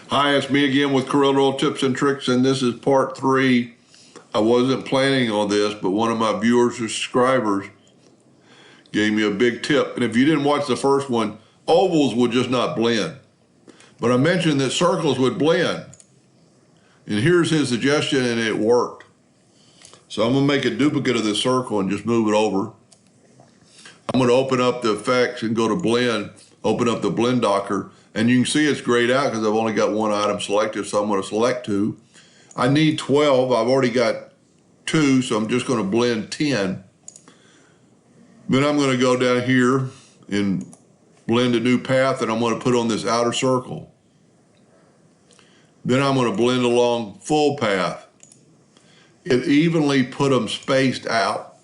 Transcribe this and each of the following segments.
Hi, it's me again with Corel Tips and Tricks, and this is part 3. I wasn't planning on this, but one of my viewers or subscribers gave me a big tip. And if you didn't watch the first one, ovals would just not blend. But I mentioned that circles would blend. And here's his suggestion, and it worked. So I'm going to make a duplicate of this circle and just move it over. I'm going to open up the effects and go to blend, open up the blend docker, and you can see it's grayed out because I've only got one item selected, so I'm going to select 2. I need 12. I've already got 2, so I'm just going to blend 10. Then I'm going to go down here and blend a new path, and I'm going to put on this outer circle. Then I'm going to blend along full path. It evenly put them spaced out.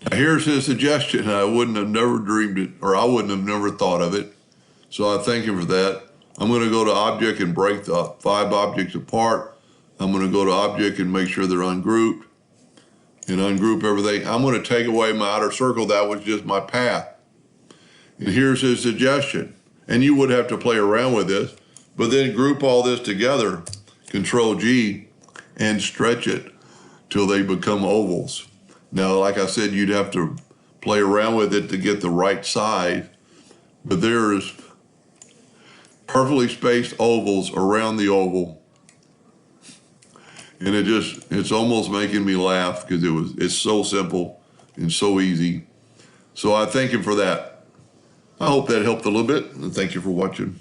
Now here's his suggestion. I wouldn't have never dreamed it, or I wouldn't have never thought of it. So I thank him for that. I'm going to go to Object and break the 5 objects apart. I'm going to go to Object and make sure they're ungrouped and ungroup everything. I'm going to take away my outer circle. That was just my path. And here's his suggestion. And you would have to play around with this, but then group all this together, Control G, and stretch it till they become ovals. Now, like I said, you'd have to play around with it to get the right size, but there's perfectly spaced ovals around the oval. And it's almost making me laugh because it's so simple and so easy. So I thank him for that. I hope that helped a little bit, and thank you for watching.